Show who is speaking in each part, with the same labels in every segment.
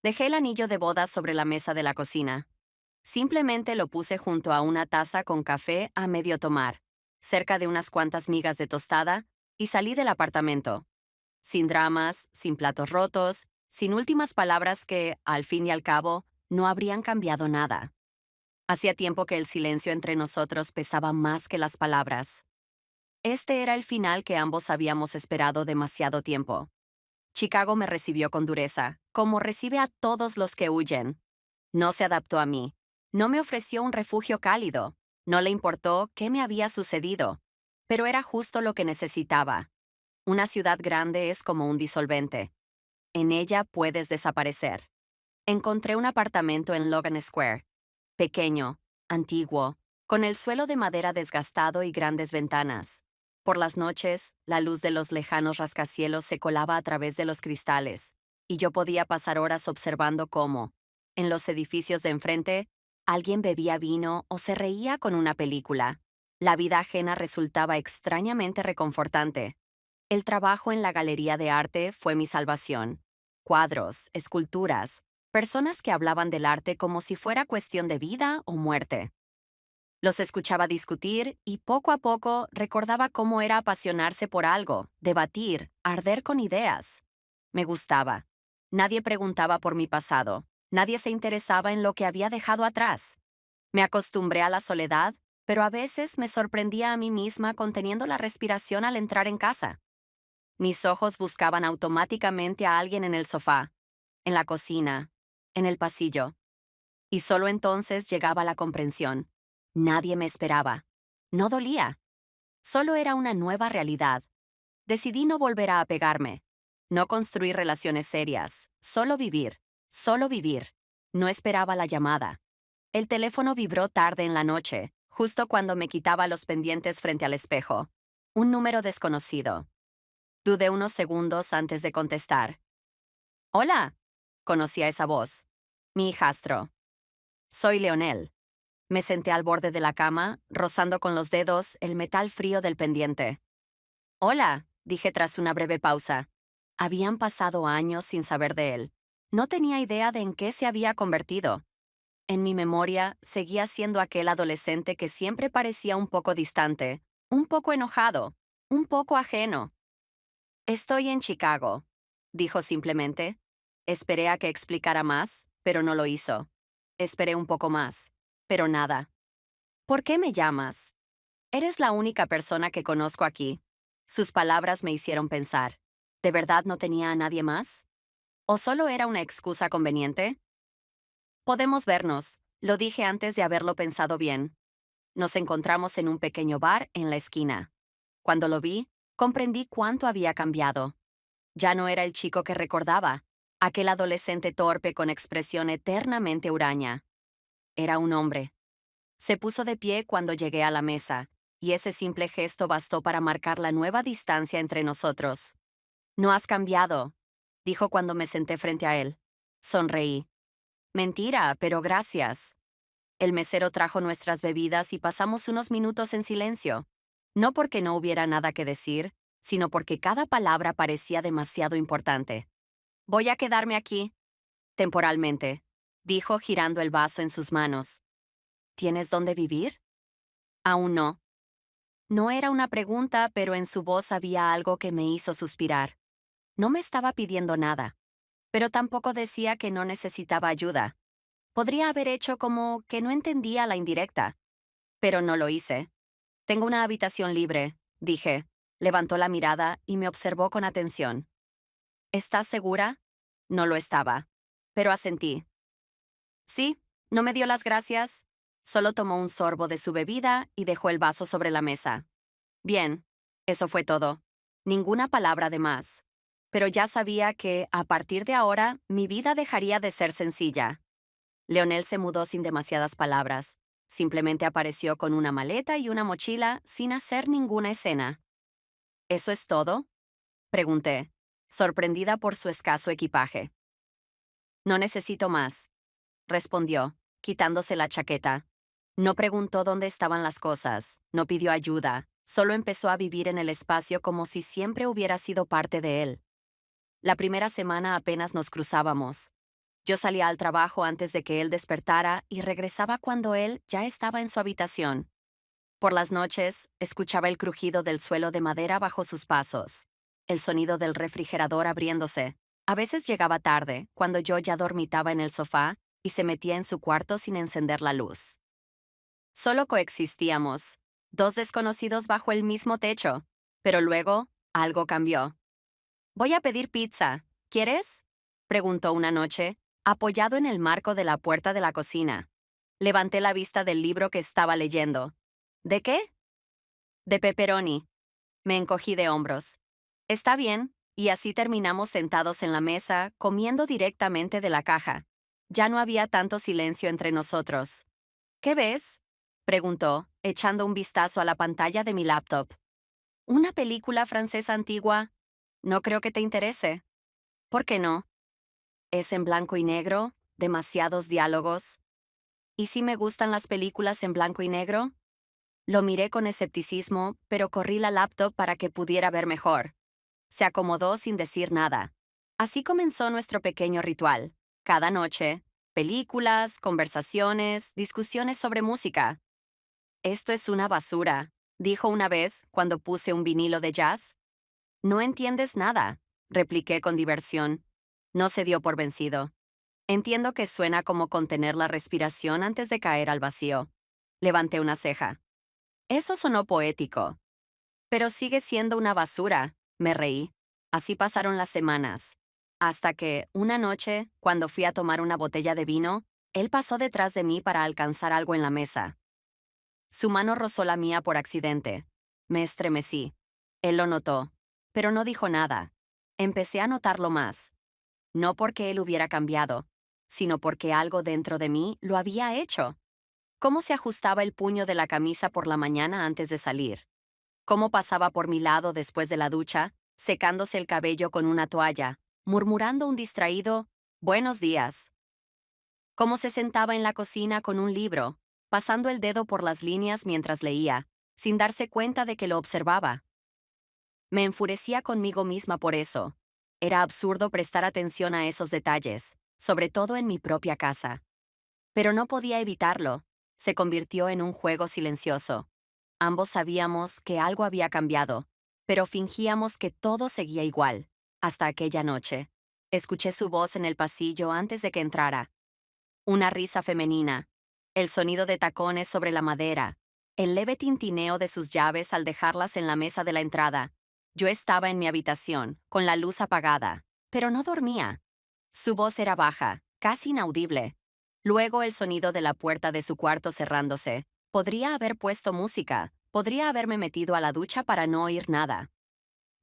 Speaker 1: Dejé el anillo de boda sobre la mesa de la cocina. Simplemente lo puse junto a una taza con café a medio tomar, cerca de unas cuantas migas de tostada, y salí del apartamento. Sin dramas, sin platos rotos, sin últimas palabras que, al fin y al cabo, no habrían cambiado nada. Hacía tiempo que el silencio entre nosotros pesaba más que las palabras. Este era el final que ambos habíamos esperado demasiado tiempo. Chicago me recibió con dureza, como recibe a todos los que huyen. No se adaptó a mí. No me ofreció un refugio cálido. No le importó qué me había sucedido. Pero era justo lo que necesitaba. Una ciudad grande es como un disolvente. En ella puedes desaparecer. Encontré un apartamento en Logan Square. Pequeño, antiguo, con el suelo de madera desgastado y grandes ventanas. Por las noches, la luz de los lejanos rascacielos se colaba a través de los cristales, y yo podía pasar horas observando cómo, en los edificios de enfrente, alguien bebía vino o se reía con una película. La vida ajena resultaba extrañamente reconfortante. El trabajo en la galería de arte fue mi salvación. Cuadros, esculturas, personas que hablaban del arte como si fuera cuestión de vida o muerte. Los escuchaba discutir y poco a poco recordaba cómo era apasionarse por algo, debatir, arder con ideas. Me gustaba. Nadie preguntaba por mi pasado. Nadie se interesaba en lo que había dejado atrás. Me acostumbré a la soledad, pero a veces me sorprendía a mí misma conteniendo la respiración al entrar en casa. Mis ojos buscaban automáticamente a alguien en el sofá, en la cocina, en el pasillo. Y solo entonces llegaba la comprensión. Nadie me esperaba. No dolía. Solo era una nueva realidad. Decidí no volver a apegarme. No construir relaciones serias. Solo vivir. Solo vivir. No esperaba la llamada. El teléfono vibró tarde en la noche, justo cuando me quitaba los pendientes frente al espejo. Un número desconocido. Dudé unos segundos antes de contestar. Hola. Conocía esa voz. Mi hijastro. Soy Leonel. Me senté al borde de la cama, rozando con los dedos el metal frío del pendiente. Hola, dije tras una breve pausa. Habían pasado años sin saber de él. No tenía idea de en qué se había convertido. En mi memoria, seguía siendo aquel adolescente que siempre parecía un poco distante, un poco enojado, un poco ajeno. Estoy en Chicago, dijo simplemente. Esperé a que explicara más, pero no lo hizo. Esperé un poco más, pero nada. ¿Por qué me llamas? Eres la única persona que conozco aquí. Sus palabras me hicieron pensar. ¿De verdad no tenía a nadie más? ¿O solo era una excusa conveniente? Podemos vernos, lo dije antes de haberlo pensado bien. Nos encontramos en un pequeño bar en la esquina. Cuando lo vi, comprendí cuánto había cambiado. Ya no era el chico que recordaba, aquel adolescente torpe con expresión eternamente huraña. Era un hombre. Se puso de pie cuando llegué a la mesa, y ese simple gesto bastó para marcar la nueva distancia entre nosotros. No has cambiado, dijo cuando me senté frente a él. Sonreí. Mentira, pero gracias. El mesero trajo nuestras bebidas y pasamos unos minutos en silencio. No porque no hubiera nada que decir, sino porque cada palabra parecía demasiado importante. Voy a quedarme aquí, temporalmente, dijo girando el vaso en sus manos. ¿Tienes dónde vivir? Aún no. No era una pregunta, pero en su voz había algo que me hizo suspirar. No me estaba pidiendo nada, pero tampoco decía que no necesitaba ayuda. Podría haber hecho como que no entendía la indirecta, pero no lo hice. Tengo una habitación libre, dije. Levantó la mirada y me observó con atención. ¿Estás segura? No lo estaba, pero asentí. Sí, no me dio las gracias. Solo tomó un sorbo de su bebida y dejó el vaso sobre la mesa. Bien, eso fue todo. Ninguna palabra de más. Pero ya sabía que, a partir de ahora, mi vida dejaría de ser sencilla. Leonel se mudó sin demasiadas palabras. Simplemente apareció con una maleta y una mochila sin hacer ninguna escena. ¿Eso es todo? Pregunté, sorprendida por su escaso equipaje. No necesito más, respondió, quitándose la chaqueta. No preguntó dónde estaban las cosas, no pidió ayuda, solo empezó a vivir en el espacio como si siempre hubiera sido parte de él. La primera semana apenas nos cruzábamos. Yo salía al trabajo antes de que él despertara y regresaba cuando él ya estaba en su habitación. Por las noches, escuchaba el crujido del suelo de madera bajo sus pasos, el sonido del refrigerador abriéndose. A veces llegaba tarde, cuando yo ya dormitaba en el sofá y se metía en su cuarto sin encender la luz. Solo coexistíamos, dos desconocidos bajo el mismo techo, pero luego algo cambió. Voy a pedir pizza. ¿Quieres? Preguntó una noche, apoyado en el marco de la puerta de la cocina. Levanté la vista del libro que estaba leyendo. ¿De qué? De pepperoni. Me encogí de hombros. Está bien, y así terminamos sentados en la mesa, comiendo directamente de la caja. Ya no había tanto silencio entre nosotros. ¿Qué ves? Preguntó, echando un vistazo a la pantalla de mi laptop. ¿Una película francesa antigua? No creo que te interese. ¿Por qué no? Es en blanco y negro, demasiados diálogos. ¿Y si me gustan las películas en blanco y negro? Lo miré con escepticismo, pero corrí la laptop para que pudiera ver mejor. Se acomodó sin decir nada. Así comenzó nuestro pequeño ritual. Cada noche, películas, conversaciones, discusiones sobre música. Esto es una basura, dijo una vez cuando puse un vinilo de jazz. No entiendes nada, repliqué con diversión. No se dio por vencido. Entiendo que suena como contener la respiración antes de caer al vacío. Levanté una ceja. Eso sonó poético. Pero sigue siendo una basura, me reí. Así pasaron las semanas. Hasta que, una noche, cuando fui a tomar una botella de vino, él pasó detrás de mí para alcanzar algo en la mesa. Su mano rozó la mía por accidente. Me estremecí. Él lo notó, pero no dijo nada. Empecé a notarlo más. No porque él hubiera cambiado, sino porque algo dentro de mí lo había hecho. Cómo se ajustaba el puño de la camisa por la mañana antes de salir. Cómo pasaba por mi lado después de la ducha, secándose el cabello con una toalla, murmurando un distraído «Buenos días». Cómo se sentaba en la cocina con un libro, pasando el dedo por las líneas mientras leía, sin darse cuenta de que lo observaba. Me enfurecía conmigo misma por eso. Era absurdo prestar atención a esos detalles, sobre todo en mi propia casa. Pero no podía evitarlo. Se convirtió en un juego silencioso. Ambos sabíamos que algo había cambiado, pero fingíamos que todo seguía igual, hasta aquella noche. Escuché su voz en el pasillo antes de que entrara. Una risa femenina, el sonido de tacones sobre la madera, el leve tintineo de sus llaves al dejarlas en la mesa de la entrada. Yo estaba en mi habitación, con la luz apagada, pero no dormía. Su voz era baja, casi inaudible. Luego el sonido de la puerta de su cuarto cerrándose. Podría haber puesto música, podría haberme metido a la ducha para no oír nada.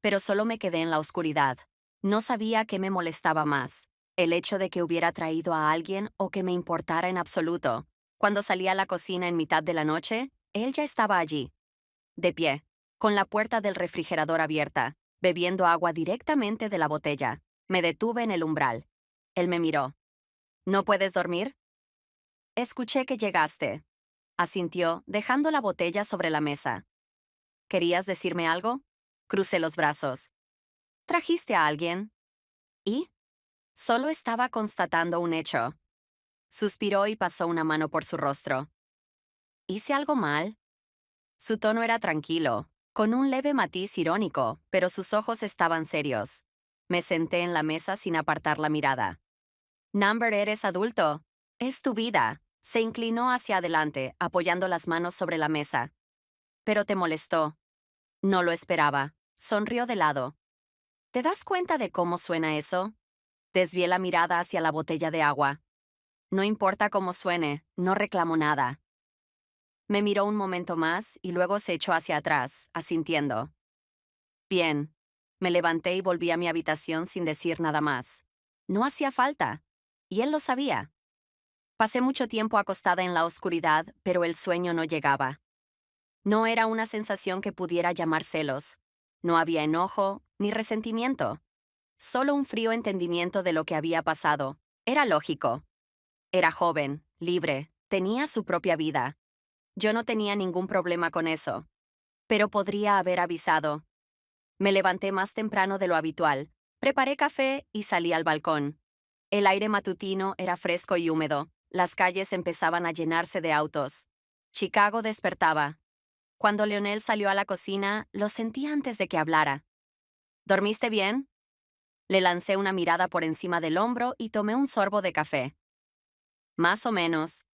Speaker 1: Pero solo me quedé en la oscuridad. No sabía qué me molestaba más, el hecho de que hubiera traído a alguien o que me importara en absoluto. Cuando salí a la cocina en mitad de la noche, él ya estaba allí, de pie, con la puerta del refrigerador abierta, bebiendo agua directamente de la botella. Me detuve en el umbral. Él me miró. ¿No puedes dormir? Escuché que llegaste. Asintió, dejando la botella sobre la mesa. ¿Querías decirme algo? Crucé los brazos. ¿Trajiste a alguien? ¿Y? Solo estaba constatando un hecho. Suspiró y pasó una mano por su rostro. ¿Hice algo mal? Su tono era tranquilo, con un leve matiz irónico, pero sus ojos estaban serios. Me senté en la mesa sin apartar la mirada. Number, eres adulto. Es tu vida. Se inclinó hacia adelante, apoyando las manos sobre la mesa. Pero te molestó. No lo esperaba. Sonrió de lado. ¿Te das cuenta de cómo suena eso? Desvié la mirada hacia la botella de agua. No importa cómo suene, no reclamo nada. Me miró un momento más y luego se echó hacia atrás, asintiendo. Bien. Me levanté y volví a mi habitación sin decir nada más. No hacía falta. Y él lo sabía. Pasé mucho tiempo acostada en la oscuridad, pero el sueño no llegaba. No era una sensación que pudiera llamar celos. No había enojo ni resentimiento. Solo un frío entendimiento de lo que había pasado. Era lógico. Era joven, libre, tenía su propia vida. Yo no tenía ningún problema con eso. Pero podría haber avisado. Me levanté más temprano de lo habitual, preparé café y salí al balcón. El aire matutino era fresco y húmedo. Las calles empezaban a llenarse de autos. Chicago despertaba. Cuando Leonel salió a la cocina, lo sentí antes de que hablara. ¿Dormiste bien? Le lancé una mirada por encima del hombro y tomé un sorbo de café. Más o menos.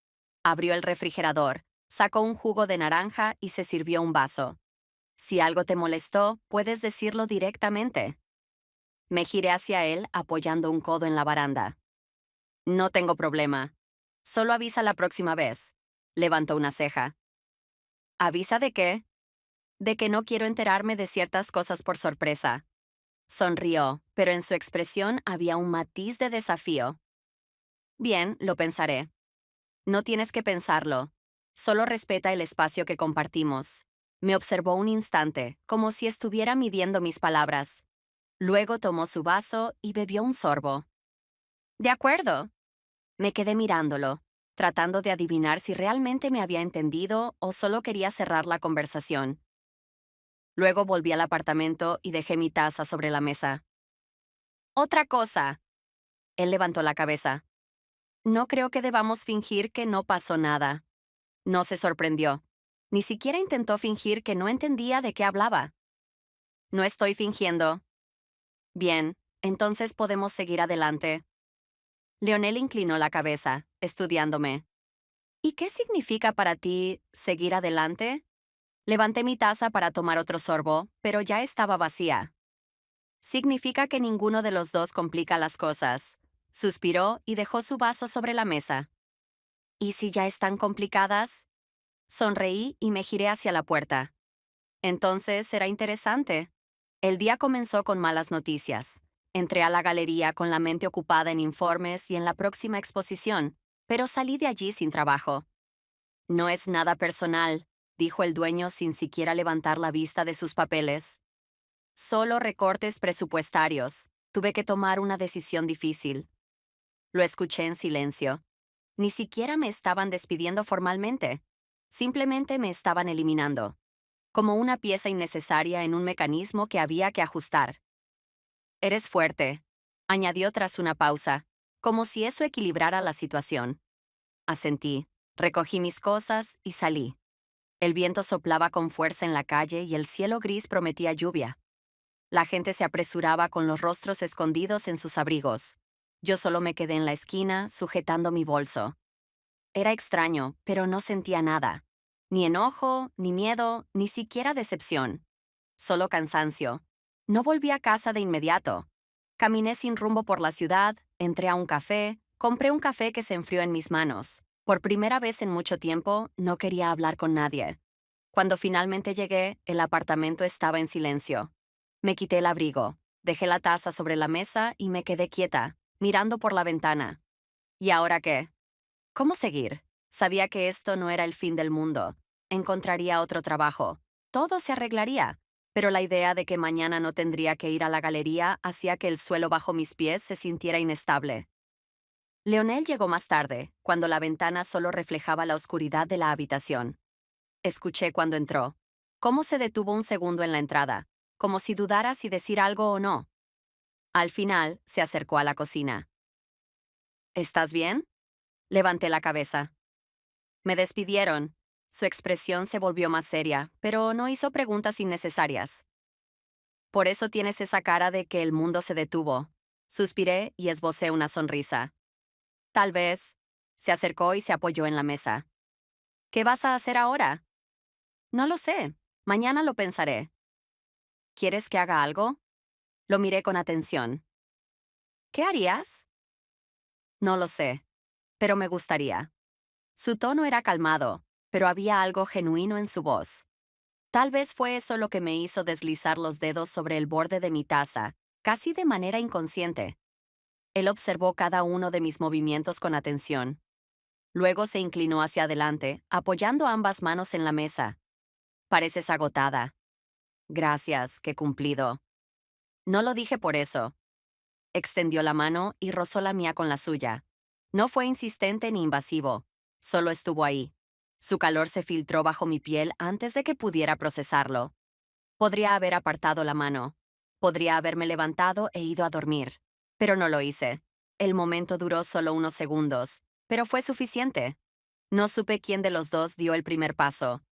Speaker 1: Abrió el refrigerador, sacó un jugo de naranja y se sirvió un vaso. Si algo te molestó, puedes decirlo directamente. Me giré hacia él apoyando un codo en la baranda. No tengo problema. Solo avisa la próxima vez. Levantó una ceja. ¿Avisa de qué? De que no quiero enterarme de ciertas cosas por sorpresa. Sonrió, pero en su expresión había un matiz de desafío. Bien, lo pensaré. No tienes que pensarlo. Solo respeta el espacio que compartimos. Me observó un instante, como si estuviera midiendo mis palabras. Luego tomó su vaso y bebió un sorbo. De acuerdo. Me quedé mirándolo, tratando de adivinar si realmente me había entendido o solo quería cerrar la conversación. Luego volví al apartamento y dejé mi taza sobre la mesa. Otra cosa. Él levantó la cabeza. No creo que debamos fingir que no pasó nada. No se sorprendió. Ni siquiera intentó fingir que no entendía de qué hablaba. No estoy fingiendo. Bien, entonces podemos seguir adelante. Leonel inclinó la cabeza, estudiándome. ¿Y qué significa para ti seguir adelante? Levanté mi taza para tomar otro sorbo, pero ya estaba vacía. Significa que ninguno de los dos complica las cosas. Suspiró y dejó su vaso sobre la mesa. ¿Y si ya están complicadas? Sonreí y me giré hacia la puerta. Entonces será interesante. El día comenzó con malas noticias. Entré a la galería con la mente ocupada en informes y en la próxima exposición, pero salí de allí sin trabajo. No es nada personal, dijo el dueño sin siquiera levantar la vista de sus papeles. Solo recortes presupuestarios. Tuve que tomar una decisión difícil. Lo escuché en silencio. Ni siquiera me estaban despidiendo formalmente. Simplemente me estaban eliminando, como una pieza innecesaria en un mecanismo que había que ajustar. Eres fuerte, añadió tras una pausa, como si eso equilibrara la situación. Asentí, recogí mis cosas y salí. El viento soplaba con fuerza en la calle y el cielo gris prometía lluvia. La gente se apresuraba con los rostros escondidos en sus abrigos. Yo solo me quedé en la esquina, sujetando mi bolso. Era extraño, pero no sentía nada. Ni enojo, ni miedo, ni siquiera decepción. Solo cansancio. No volví a casa de inmediato. Caminé sin rumbo por la ciudad, entré a un café, compré un café que se enfrió en mis manos. Por primera vez en mucho tiempo, no quería hablar con nadie. Cuando finalmente llegué, el apartamento estaba en silencio. Me quité el abrigo, dejé la taza sobre la mesa y me quedé quieta, mirando por la ventana. ¿Y ahora qué? ¿Cómo seguir? Sabía que esto no era el fin del mundo. Encontraría otro trabajo. Todo se arreglaría. Pero la idea de que mañana no tendría que ir a la galería hacía que el suelo bajo mis pies se sintiera inestable. Leonel llegó más tarde, cuando la ventana solo reflejaba la oscuridad de la habitación. Escuché cuando entró. Cómo se detuvo un segundo en la entrada, como si dudara si decir algo o no. Al final, se acercó a la cocina. ¿Estás bien? Levanté la cabeza. Me despidieron. Su expresión se volvió más seria, pero no hizo preguntas innecesarias. Por eso tienes esa cara de que el mundo se detuvo. Suspiré y esbocé una sonrisa. Tal vez. Se acercó y se apoyó en la mesa. ¿Qué vas a hacer ahora? No lo sé. Mañana lo pensaré. ¿Quieres que haga algo? Lo miré con atención. ¿Qué harías? No lo sé, pero me gustaría. Su tono era calmado, pero había algo genuino en su voz. Tal vez fue eso lo que me hizo deslizar los dedos sobre el borde de mi taza, casi de manera inconsciente. Él observó cada uno de mis movimientos con atención. Luego se inclinó hacia adelante, apoyando ambas manos en la mesa. Pareces agotada. Gracias, qué cumplido. No lo dije por eso. Extendió la mano y rozó la mía con la suya. No fue insistente ni invasivo. Solo estuvo ahí. Su calor se filtró bajo mi piel antes de que pudiera procesarlo. Podría haber apartado la mano. Podría haberme levantado e ido a dormir. Pero no lo hice. El momento duró solo unos segundos, pero fue suficiente. No supe quién de los dos dio el primer paso,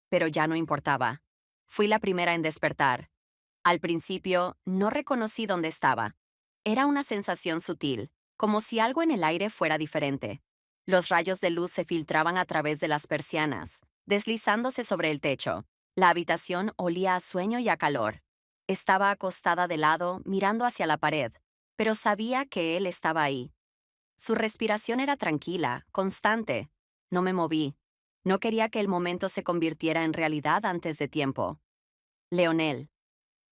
Speaker 1: pero ya no importaba. Fui la primera en despertar. Al principio, no reconocí dónde estaba. Era una sensación sutil, como si algo en el aire fuera diferente. Los rayos de luz se filtraban a través de las persianas, deslizándose sobre el techo. La habitación olía a sueño y a calor. Estaba acostada de lado, mirando hacia la pared, pero sabía que él estaba ahí. Su respiración era tranquila, constante. No me moví. No quería que el momento se convirtiera en realidad antes de tiempo. Leonel.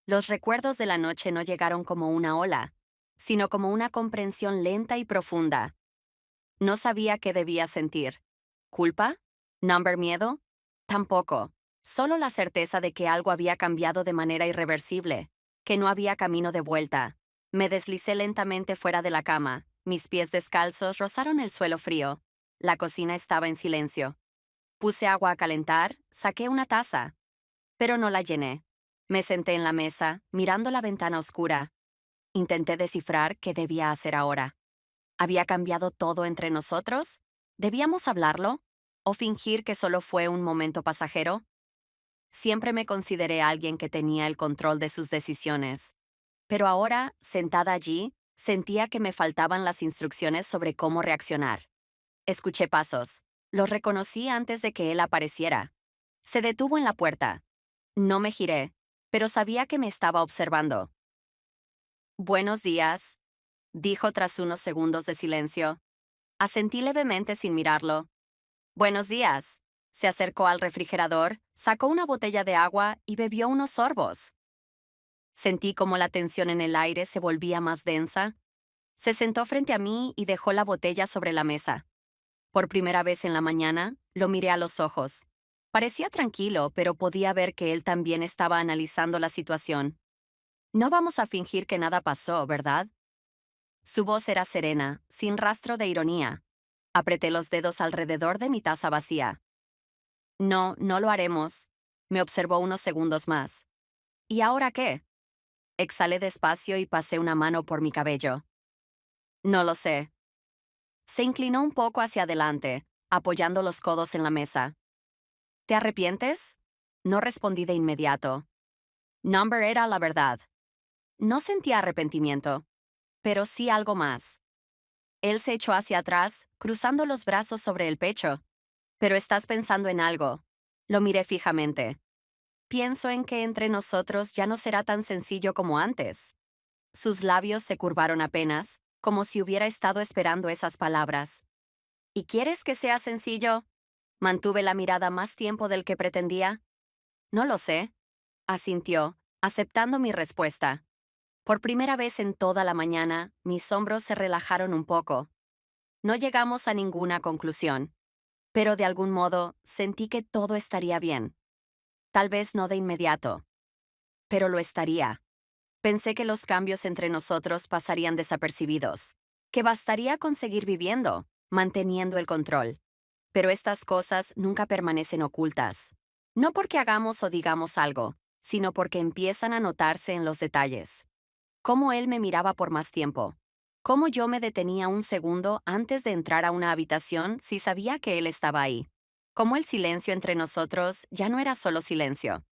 Speaker 1: Los recuerdos de la noche no llegaron como una ola, sino como una comprensión lenta y profunda. No sabía qué debía sentir. ¿Culpa? ¿Number miedo? Tampoco. Solo la certeza de que algo había cambiado de manera irreversible, que no había camino de vuelta. Me deslicé lentamente fuera de la cama. Mis pies descalzos rozaron el suelo frío. La cocina estaba en silencio. Puse agua a calentar, saqué una taza, pero no la llené. Me senté en la mesa, mirando la ventana oscura. Intenté descifrar qué debía hacer ahora. ¿Había cambiado todo entre nosotros? ¿Debíamos hablarlo? ¿O fingir que solo fue un momento pasajero? Siempre me consideré alguien que tenía el control de sus decisiones. Pero ahora, sentada allí, sentía que me faltaban las instrucciones sobre cómo reaccionar. Escuché pasos. Los reconocí antes de que él apareciera. Se detuvo en la puerta. No me giré, pero sabía que me estaba observando. Buenos días, dijo tras unos segundos de silencio. Asentí levemente sin mirarlo. Buenos días. Se acercó al refrigerador, sacó una botella de agua y bebió unos sorbos. Sentí como la tensión en el aire se volvía más densa. Se sentó frente a mí y dejó la botella sobre la mesa. Por primera vez en la mañana, lo miré a los ojos. Parecía tranquilo, pero podía ver que él también estaba analizando la situación. No vamos a fingir que nada pasó, ¿verdad? Su voz era serena, sin rastro de ironía. Apreté los dedos alrededor de mi taza vacía. No, no lo haremos. Me observó unos segundos más. ¿Y ahora qué? Exhalé despacio y pasé una mano por mi cabello. No lo sé. Se inclinó un poco hacia adelante, apoyando los codos en la mesa. ¿Te arrepientes? No respondí de inmediato. Number era la verdad. No sentía arrepentimiento, pero sí algo más. Él se echó hacia atrás, cruzando los brazos sobre el pecho. Pero estás pensando en algo. Lo miré fijamente. Pienso en que entre nosotros ya no será tan sencillo como antes. Sus labios se curvaron apenas, como si hubiera estado esperando esas palabras. ¿Y quieres que sea sencillo? Mantuve la mirada más tiempo del que pretendía. No lo sé, asintió, aceptando mi respuesta. Por primera vez en toda la mañana, mis hombros se relajaron un poco. No llegamos a ninguna conclusión, pero de algún modo sentí que todo estaría bien. Tal vez no de inmediato, pero lo estaría. Pensé que los cambios entre nosotros pasarían desapercibidos, que bastaría con seguir viviendo, manteniendo el control. Pero estas cosas nunca permanecen ocultas. No porque hagamos o digamos algo, sino porque empiezan a notarse en los detalles. Cómo él me miraba por más tiempo. Cómo yo me detenía un segundo antes de entrar a una habitación si sabía que él estaba ahí. Cómo el silencio entre nosotros ya no era solo silencio.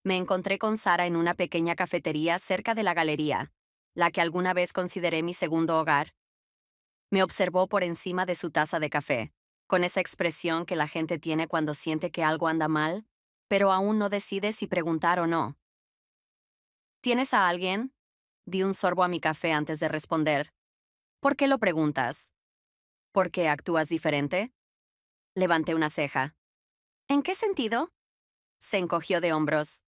Speaker 1: Me encontré con Sara en una pequeña cafetería cerca de la galería, la que alguna vez consideré mi segundo hogar. Me observó por encima de su taza de café, con esa expresión que la gente tiene cuando siente que algo anda mal, pero aún no decide si preguntar o no. ¿Tienes a alguien? Di un sorbo a mi café antes de responder. ¿Por qué lo preguntas? ¿Por qué actúas diferente? Levanté una ceja. ¿En qué sentido? Se encogió de hombros.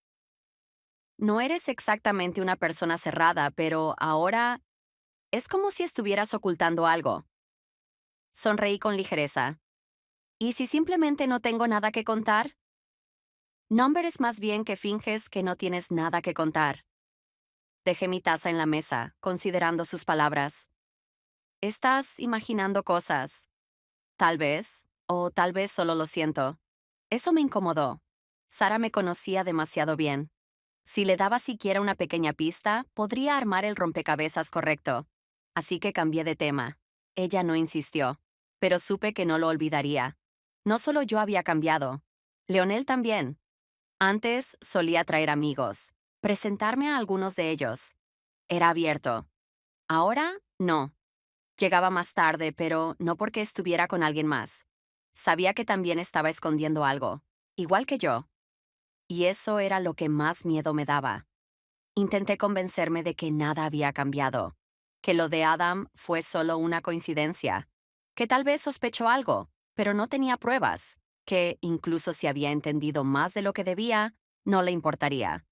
Speaker 1: No eres exactamente una persona cerrada, pero ahora es como si estuvieras ocultando algo. Sonreí con ligereza. ¿Y si simplemente no tengo nada que contar? Number es más bien que finges que no tienes nada que contar. Dejé mi taza en la mesa, considerando sus palabras. Estás imaginando cosas. Tal vez, o tal vez solo lo siento. Eso me incomodó. Sara me conocía demasiado bien. Si le daba siquiera una pequeña pista, podría armar el rompecabezas correcto. así que cambié de tema. Ella no insistió, pero supe que no lo olvidaría. No solo yo había cambiado, Leonel también. Antes solía traer amigos, presentarme a algunos de ellos. Era abierto. Ahora, no. Llegaba más tarde, pero no porque estuviera con alguien más. Sabía que también estaba escondiendo algo, igual que yo. Y eso era lo que más miedo me daba. Intenté convencerme de que nada había cambiado, que lo de Adam fue solo una coincidencia, que tal vez sospechó algo, pero no tenía pruebas, que incluso si había entendido más de lo que debía, no le importaría.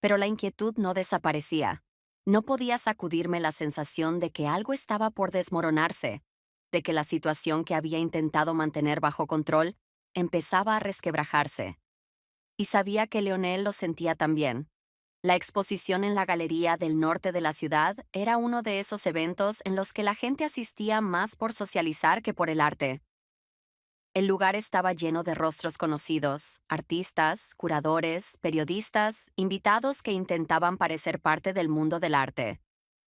Speaker 1: Pero la inquietud no desaparecía. No podía sacudirme la sensación de que algo estaba por desmoronarse, de que la situación que había intentado mantener bajo control empezaba a resquebrajarse. Y sabía que Leonel lo sentía también. La exposición en la galería del norte de la ciudad era uno de esos eventos en los que la gente asistía más por socializar que por el arte. El lugar estaba lleno de rostros conocidos, artistas, curadores, periodistas, invitados que intentaban parecer parte del mundo del arte.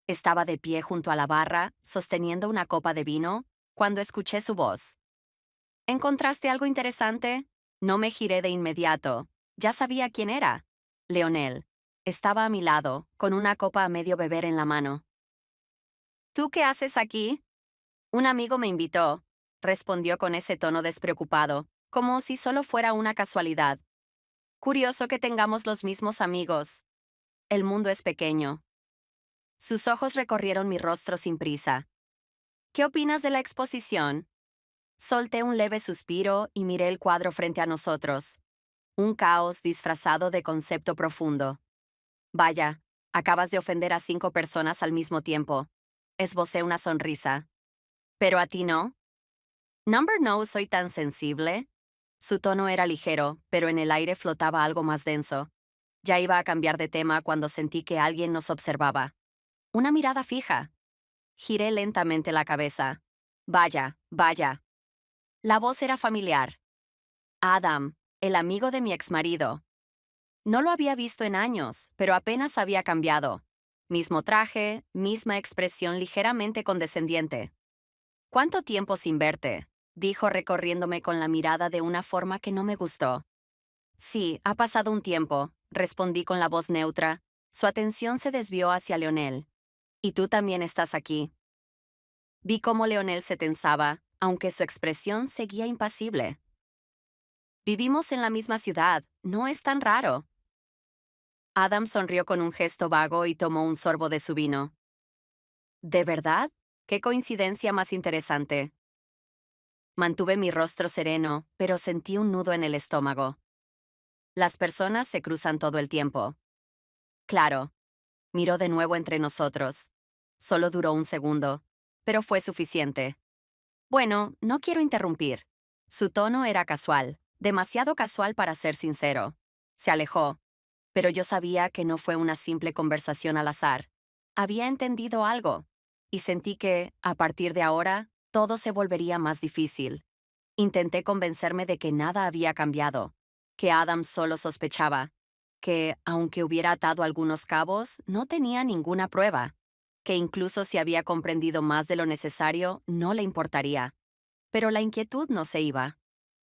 Speaker 1: Estaba de pie junto a la barra, sosteniendo una copa de vino, cuando escuché su voz. ¿Encontraste algo interesante? No me giré de inmediato. Ya sabía quién era. Leonel. Estaba a mi lado, con una copa a medio beber en la mano. ¿Tú qué haces aquí? Un amigo me invitó, respondió con ese tono despreocupado, como si solo fuera una casualidad. Curioso que tengamos los mismos amigos. El mundo es pequeño. Sus ojos recorrieron mi rostro sin prisa. ¿Qué opinas de la exposición? Solté un leve suspiro y miré el cuadro frente a nosotros. Un caos disfrazado de concepto profundo. Vaya, acabas de ofender a 5 personas al mismo tiempo. Esbocé una sonrisa. ¿Pero a ti no? ¿Number no soy tan sensible? Su tono era ligero, pero en el aire flotaba algo más denso. Ya iba a cambiar de tema cuando sentí que alguien nos observaba. Una mirada fija. Giré lentamente la cabeza. Vaya, vaya. La voz era familiar. Adam, el amigo de mi exmarido. No lo había visto en años, pero apenas había cambiado. Mismo traje, misma expresión ligeramente condescendiente. ¿Cuánto tiempo sin verte? Dijo recorriéndome con la mirada de una forma que no me gustó. Sí, ha pasado un tiempo, respondí con la voz neutra. Su atención se desvió hacia Leonel. Y tú también estás aquí. Vi cómo Leonel se tensaba, aunque su expresión seguía impasible. Vivimos en la misma ciudad, no es tan raro. Adam sonrió con un gesto vago y tomó un sorbo de su vino. ¿De verdad? Qué coincidencia más interesante. Mantuve mi rostro sereno, pero sentí un nudo en el estómago. Las personas se cruzan todo el tiempo. Claro. Miró de nuevo entre nosotros. Solo duró un segundo, pero fue suficiente. Bueno, no quiero interrumpir. Su tono era casual, demasiado casual para ser sincero. Se alejó, pero yo sabía que no fue una simple conversación al azar. Había entendido algo, y sentí que, a partir de ahora, todo se volvería más difícil. Intenté convencerme de que nada había cambiado, que Adam solo sospechaba, que, aunque hubiera atado algunos cabos, no tenía ninguna prueba, que incluso si había comprendido más de lo necesario, no le importaría. Pero la inquietud no se iba.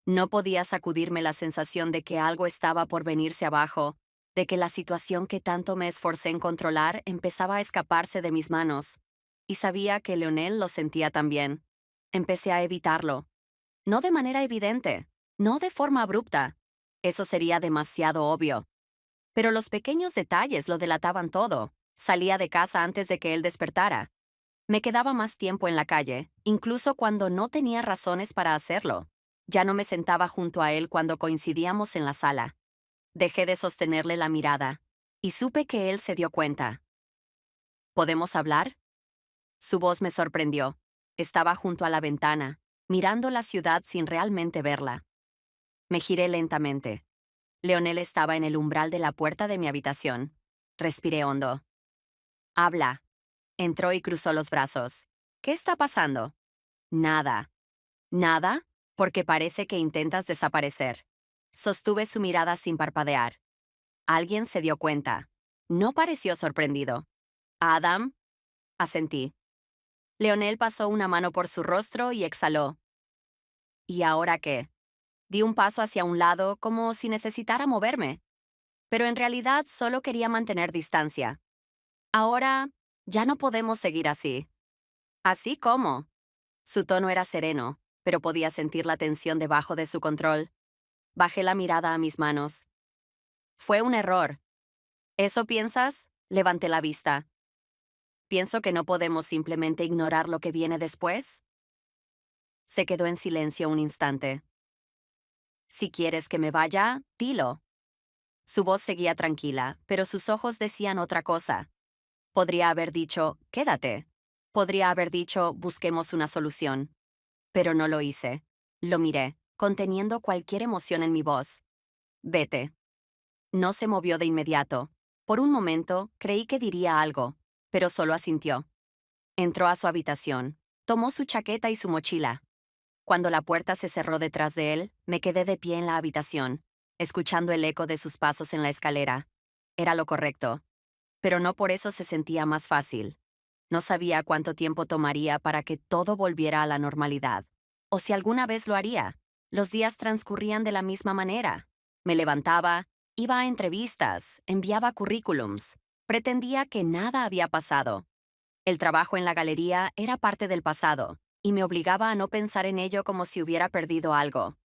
Speaker 1: No podía sacudirme la sensación de que algo estaba por venirse abajo, de que la situación que tanto me esforcé en controlar empezaba a escaparse de mis manos. Y sabía que Leonel lo sentía también. Empecé a evitarlo. No de manera evidente, no de forma abrupta. Eso sería demasiado obvio. Pero los pequeños detalles lo delataban todo. Salía de casa antes de que él despertara. Me quedaba más tiempo en la calle, incluso cuando no tenía razones para hacerlo. Ya no me sentaba junto a él cuando coincidíamos en la sala. Dejé de sostenerle la mirada, y supe que él se dio cuenta. ¿Podemos hablar? Su voz me sorprendió. Estaba junto a la ventana, mirando la ciudad sin realmente verla. Me giré lentamente. Leonel estaba en el umbral de la puerta de mi habitación. Respiré hondo. Habla. Entró y cruzó los brazos. ¿Qué está pasando? Nada. ¿Nada? Porque parece que intentas desaparecer. Sostuve su mirada sin parpadear. Alguien se dio cuenta. No pareció sorprendido. ¿Adam? Asentí. Leonel pasó una mano por su rostro y exhaló. ¿Y ahora qué? Di un paso hacia un lado como si necesitara moverme, pero en realidad solo quería mantener distancia. Ahora, ya no podemos seguir así. ¿Así cómo? Su tono era sereno, pero podía sentir la tensión debajo de su control. Bajé la mirada a mis manos. Fue un error. ¿Eso piensas? Levanté la vista. ¿Pienso que no podemos simplemente ignorar lo que viene después? Se quedó en silencio un instante. Si quieres que me vaya, dilo. Su voz seguía tranquila, pero sus ojos decían otra cosa. Podría haber dicho, quédate. Podría haber dicho, busquemos una solución. Pero no lo hice. Lo miré, conteniendo cualquier emoción en mi voz. Vete. No se movió de inmediato. Por un momento, creí que diría algo, pero solo asintió. Entró a su habitación. Tomó su chaqueta y su mochila. Cuando la puerta se cerró detrás de él, me quedé de pie en la habitación, escuchando el eco de sus pasos en la escalera. Era lo correcto. Pero no por eso se sentía más fácil. No sabía cuánto tiempo tomaría para que todo volviera a la normalidad. O si alguna vez lo haría. Los días transcurrían de la misma manera. Me levantaba, iba a entrevistas, enviaba currículums. Pretendía que nada había pasado. El trabajo en la galería era parte del pasado, y me obligaba a no pensar en ello como si hubiera perdido algo.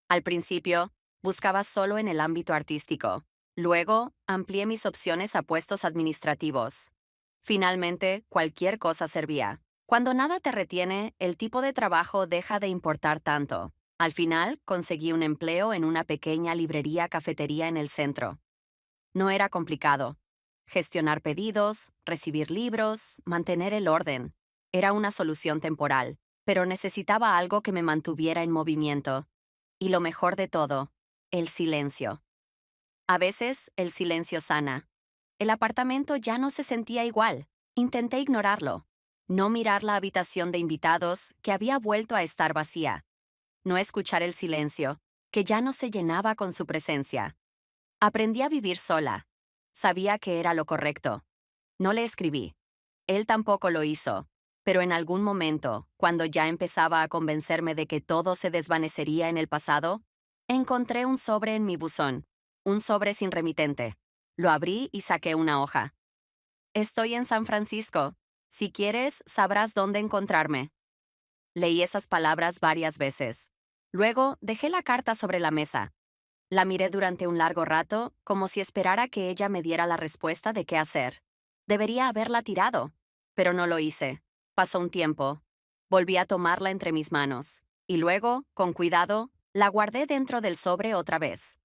Speaker 1: Al principio, buscaba solo en el ámbito artístico. Luego, amplié mis opciones a puestos administrativos. Finalmente, cualquier cosa servía. Cuando nada te retiene, el tipo de trabajo deja de importar tanto. Al final, conseguí un empleo en una pequeña librería-cafetería en el centro. No era complicado. Gestionar pedidos, recibir libros, mantener el orden. Era una solución temporal, pero necesitaba algo que me mantuviera en movimiento. Y lo mejor de todo, el silencio. A veces, el silencio sana. El apartamento ya no se sentía igual. Intenté ignorarlo. No mirar la habitación de invitados, que había vuelto a estar vacía. No escuchar el silencio, que ya no se llenaba con su presencia. Aprendí a vivir sola. Sabía que era lo correcto. No le escribí. Él tampoco lo hizo. Pero en algún momento, cuando ya empezaba a convencerme de que todo se desvanecería en el pasado, encontré un sobre en mi buzón. Un sobre sin remitente. Lo abrí y saqué una hoja. Estoy en San Francisco. Si quieres, sabrás dónde encontrarme. Leí esas palabras varias veces. Luego, dejé la carta sobre la mesa. La miré durante un largo rato, como si esperara que ella me diera la respuesta de qué hacer. Debería haberla tirado, pero no lo hice. Pasó un tiempo. Volví a tomarla entre mis manos, y luego, con cuidado, la guardé dentro del sobre otra vez.